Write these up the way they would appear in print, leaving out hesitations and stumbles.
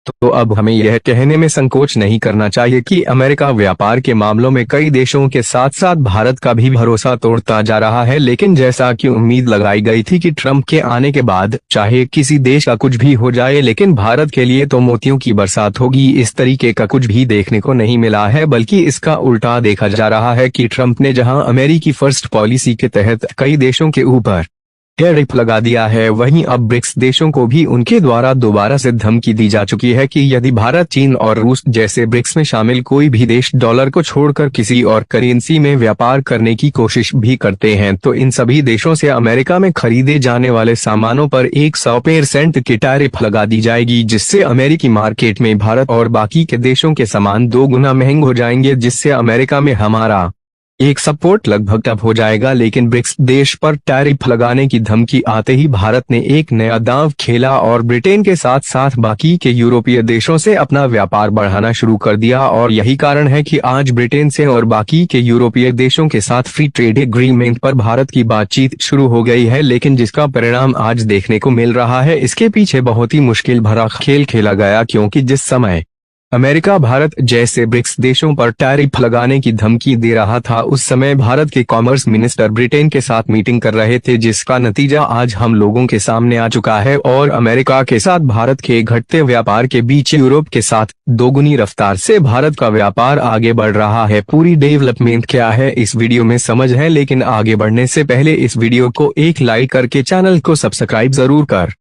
तो अब हमें यह कहने में संकोच नहीं करना चाहिए कि अमेरिका व्यापार के मामलों में कई देशों के साथ साथ भारत का भी भरोसा तोड़ता जा रहा है। लेकिन जैसा कि उम्मीद लगाई गई थी कि ट्रंप के आने के बाद चाहे किसी देश का कुछ भी हो जाए, लेकिन भारत के लिए तो मोतियों की बरसात होगी, इस तरीके का कुछ भी देखने को नहीं मिला है। बल्कि इसका उल्टा देखा जा रहा है कि ट्रंप ने जहां अमेरिकी फर्स्ट पॉलिसी के तहत कई देशों के ऊपर टैरिफ लगा दिया है, वहीं अब ब्रिक्स देशों को भी उनके द्वारा दोबारा से धमकी दी जा चुकी है कि यदि भारत, चीन और रूस जैसे ब्रिक्स में शामिल कोई भी देश डॉलर को छोड़कर किसी और करेंसी में व्यापार करने की कोशिश भी करते हैं, तो इन सभी देशों से अमेरिका में खरीदे जाने वाले सामानों पर 100% की टैरिफ लगा दी जाएगी, जिससे अमेरिकी मार्केट में भारत और बाकी के देशों के सामान 2 गुना महंगे हो जाएंगे, जिससे अमेरिका में हमारा एक सपोर्ट लगभग तब हो जाएगा। लेकिन ब्रिक्स देश पर टैरिफ लगाने की धमकी आते ही भारत ने एक नया दांव खेला और ब्रिटेन के साथ साथ बाकी के यूरोपीय देशों से अपना व्यापार बढ़ाना शुरू कर दिया। और यही कारण है कि आज ब्रिटेन से और बाकी के यूरोपीय देशों के साथ फ्री ट्रेड एग्रीमेंट पर भारत की बातचीत शुरू हो गई है। लेकिन जिसका परिणाम आज देखने को मिल रहा है, इसके पीछे बहुत ही मुश्किल भरा खेल खेला गया, क्योंकि जिस समय अमेरिका भारत जैसे ब्रिक्स देशों पर टैरिफ लगाने की धमकी दे रहा था, उस समय भारत के कॉमर्स मिनिस्टर ब्रिटेन के साथ मीटिंग कर रहे थे, जिसका नतीजा आज हम लोगों के सामने आ चुका है। और अमेरिका के साथ भारत के घटते व्यापार के बीच यूरोप के साथ दोगुनी रफ्तार से भारत का व्यापार आगे बढ़ रहा है। पूरी डेवलपमेंट क्या है इस वीडियो में समझ है, लेकिन आगे बढ़ने से पहले इस वीडियो को एक लाइक करके चैनल को सब्सक्राइब जरूर कर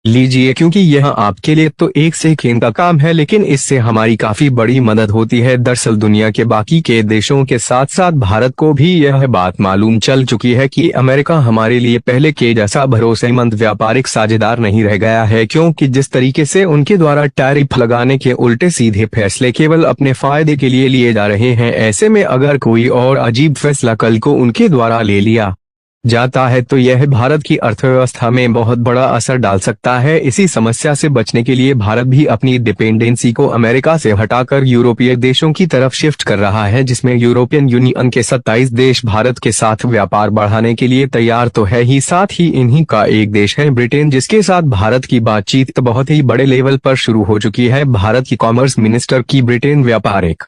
लीजिए, क्योंकि यह आपके लिए तो एक सेकंड का काम है, लेकिन इससे हमारी काफी बड़ी मदद होती है। दरअसल दुनिया के बाकी के देशों के साथ साथ भारत को भी यह बात मालूम चल चुकी है कि अमेरिका हमारे लिए पहले के जैसा भरोसेमंद व्यापारिक साझेदार नहीं रह गया है, क्योंकि जिस तरीके से उनके द्वारा टैरिफ लगाने के उल्टे सीधे फैसले केवल अपने फायदे के लिए लिए जा रहे हैं। ऐसे में अगर कोई और अजीब फैसला कल को उनके द्वारा ले लिया जाता है तो यह भारत की अर्थव्यवस्था में बहुत बड़ा असर डाल सकता है। इसी समस्या से बचने के लिए भारत भी अपनी डिपेंडेंसी को अमेरिका से हटाकर यूरोपीय देशों की तरफ शिफ्ट कर रहा है, जिसमें यूरोपियन यूनियन के 27 देश भारत के साथ व्यापार बढ़ाने के लिए तैयार तो है ही, साथ ही इन्हीं का एक देश है ब्रिटेन, जिसके साथ भारत की बातचीत बहुत ही बड़े लेवल पर शुरू हो चुकी है। भारत की कॉमर्स मिनिस्टर की ब्रिटेन व्यापारिक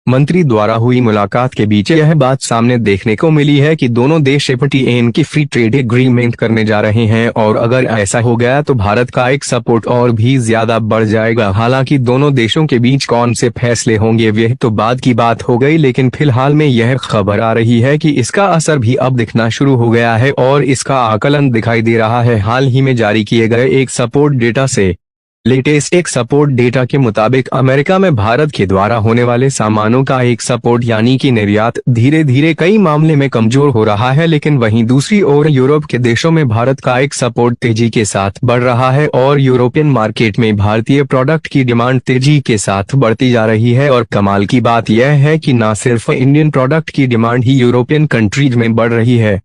मंत्री द्वारा हुई मुलाकात के बीच यह बात सामने देखने को मिली है कि दोनों देश FTA की फ्री ट्रेड एग्रीमेंट करने जा रहे हैं, और अगर ऐसा हो गया तो भारत का एक सपोर्ट और भी ज्यादा बढ़ जाएगा। हालांकि दोनों देशों के बीच कौन से फैसले होंगे वह तो बाद की बात हो गई, लेकिन फिलहाल में यह खबर आ रही है कि इसका असर भी अब दिखना शुरू हो गया है और इसका आकलन दिखाई दे रहा है। हाल ही में जारी किए गए एक सपोर्ट डेटा से लेटेस्ट एक सपोर्ट डेटा के मुताबिक अमेरिका में भारत के द्वारा होने वाले सामानों का एक सपोर्ट यानी कि निर्यात धीरे धीरे कई मामले में कमजोर हो रहा है। लेकिन वहीं दूसरी ओर यूरोप के देशों में भारत का एक सपोर्ट तेजी के साथ बढ़ रहा है और यूरोपियन मार्केट में भारतीय प्रोडक्ट की डिमांड तेजी के साथ बढ़ती जा रही है। और कमाल की बात यह है कि न सिर्फ इंडियन प्रोडक्ट की डिमांड ही यूरोपियन कंट्रीज में बढ़ रही है,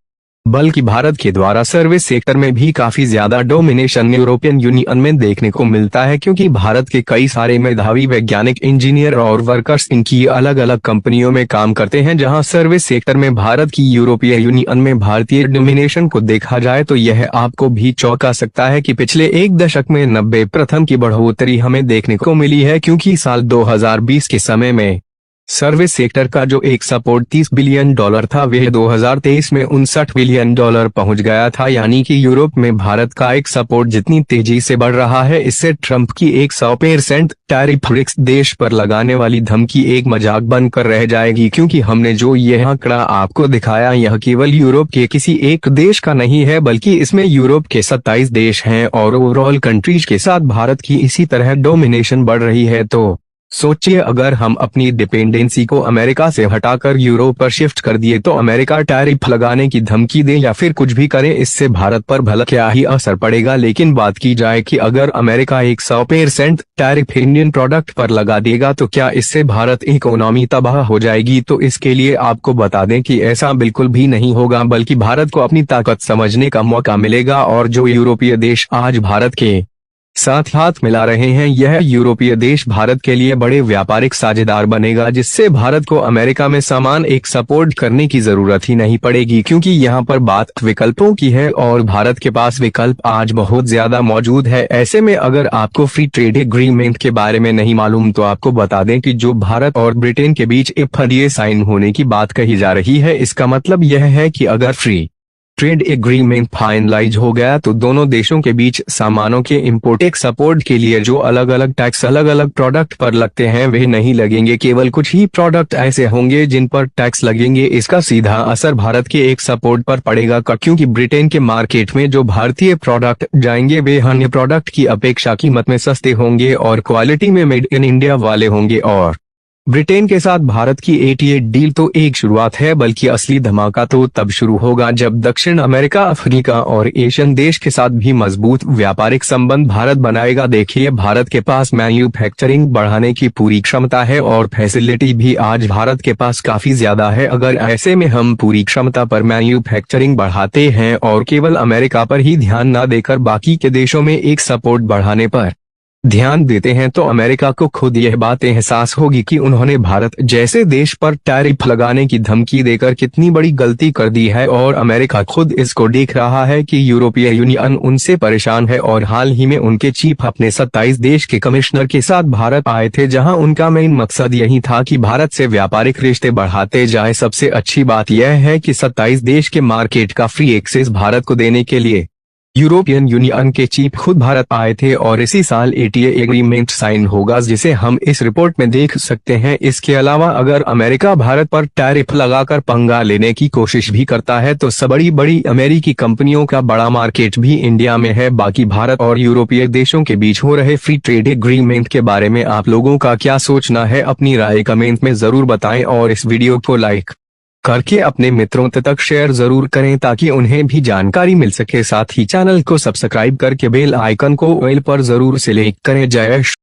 बल्कि भारत के द्वारा सर्विस सेक्टर में भी काफी ज्यादा डोमिनेशन यूरोपियन यूनियन में देखने को मिलता है, क्योंकि भारत के कई सारे मेधावी वैज्ञानिक, इंजीनियर और वर्कर्स इनकी अलग अलग कंपनियों में काम करते हैं। जहां सर्विस सेक्टर में भारत की यूरोपीय यूनियन में भारतीय डोमिनेशन को देखा जाए तो यह आपको भी चौंका सकता है कि पिछले एक दशक में 90% की बढ़ोतरी हमें देखने को मिली है, क्योंकि साल 2020 के समय में सर्विस सेक्टर का जो एक सपोर्ट $30 बिलियन था वह 2023 में $59 बिलियन पहुंच गया था। यानी कि यूरोप में भारत का एक सपोर्ट जितनी तेजी से बढ़ रहा है, इससे ट्रंप की 100% टैरिफ ब्रिक्स देश पर लगाने वाली धमकी एक मजाक बनकर रह जाएगी। क्योंकि हमने जो यह आंकड़ा आपको दिखाया यह केवल यूरोप के किसी एक देश का नहीं है, बल्कि इसमें यूरोप के 27 देश हैं और ओवरऑल कंट्रीज के साथ भारत की इसी तरह डोमिनेशन बढ़ रही है। तो सोचिए, अगर हम अपनी डिपेंडेंसी को अमेरिका से हटाकर यूरोप पर शिफ्ट कर दिए तो अमेरिका टैरिफ लगाने की धमकी दे या फिर कुछ भी करे, इससे भारत पर भला क्या ही असर पड़ेगा। लेकिन बात की जाए कि अगर अमेरिका 100% टैरिफ इंडियन प्रोडक्ट पर लगा देगा तो क्या इससे भारत इकोनॉमी तबाह हो जाएगी? तो इसके लिए आपको बता दें कि ऐसा बिल्कुल भी नहीं होगा, बल्कि भारत को अपनी ताकत समझने का मौका मिलेगा। और जो यूरोपीय देश आज भारत के साथ हाथ मिला रहे हैं। यह यूरोपीय देश भारत के लिए बड़े व्यापारिक साझेदार बनेगा, जिससे भारत को अमेरिका में सामान एक सपोर्ट करने की जरूरत ही नहीं पड़ेगी, क्योंकि यहाँ पर बात विकल्पों की है और भारत के पास विकल्प आज बहुत ज्यादा मौजूद है। ऐसे में अगर आपको फ्री ट्रेड एग्रीमेंट के बारे में नहीं मालूम तो आपको बता दें कि जो भारत और ब्रिटेन के बीच FTA साइन होने की बात कही जा रही है, इसका मतलब यह है कि अगर फ्री ट्रेड एग्रीमेंट फाइनलाइज हो गया तो दोनों देशों के बीच सामानों के इम्पोर्ट एक्सपोर्ट के लिए जो अलग अलग टैक्स अलग अलग प्रोडक्ट पर लगते हैं वे नहीं लगेंगे। केवल कुछ ही प्रोडक्ट ऐसे होंगे जिन पर टैक्स लगेंगे। इसका सीधा असर भारत के एक्सपोर्ट पर पड़ेगा, क्योंकि ब्रिटेन के मार्केट में जो भारतीय प्रोडक्ट जाएंगे वे अन्य प्रोडक्ट की अपेक्षा कीमत में सस्ते होंगे और क्वालिटी में मेड इन इंडिया वाले होंगे। और ब्रिटेन के साथ भारत की FTA डील तो एक शुरुआत है, बल्कि असली धमाका तो तब शुरू होगा जब दक्षिण अमेरिका, अफ्रीका और एशियन देश के साथ भी मजबूत व्यापारिक संबंध भारत बनाएगा। देखिए, भारत के पास मैन्युफैक्चरिंग बढ़ाने की पूरी क्षमता है और फैसिलिटी भी आज भारत के पास काफी ज्यादा है। अगर ऐसे में हम पूरी क्षमता पर मैन्युफैक्चरिंग बढ़ाते हैं और केवल अमेरिका पर ही ध्यान न देकर बाकी के देशों में एक सपोर्ट बढ़ाने पर ध्यान देते हैं तो अमेरिका को खुद यह बात एहसास होगी कि उन्होंने भारत जैसे देश पर टैरिफ लगाने की धमकी देकर कितनी बड़ी गलती कर दी है। और अमेरिका खुद इसको देख रहा है कि यूरोपीय यूनियन उनसे परेशान है और हाल ही में उनके चीफ अपने 27 देश के कमिश्नर के साथ भारत आए थे, जहां उनका मेन मकसद यही था कि भारत से व्यापारिक रिश्ते बढ़ाते जाए। सबसे अच्छी बात यह है कि 27 देश के मार्केट का फ्री एक्सेस भारत को देने के लिए यूरोपियन यूनियन के चीफ खुद भारत आए थे और इसी साल FTA एग्रीमेंट साइन होगा, जिसे हम इस रिपोर्ट में देख सकते हैं। इसके अलावा अगर अमेरिका भारत पर टैरिफ लगाकर पंगा लेने की कोशिश भी करता है तो बड़ी बड़ी अमेरिकी कंपनियों का बड़ा मार्केट भी इंडिया में है। बाकी भारत और यूरोपीय देशों के बीच हो रहे फ्री ट्रेड एग्रीमेंट के बारे में आप लोगों का क्या सोचना है, अपनी राय कमेंट में जरूर बताएं और इस वीडियो को लाइक करके अपने मित्रों तक शेयर जरूर करें ताकि उन्हें भी जानकारी मिल सके। साथ ही चैनल को सब्सक्राइब करके बेल आइकन को ऑल पर जरूर सिलेक्ट करें। जय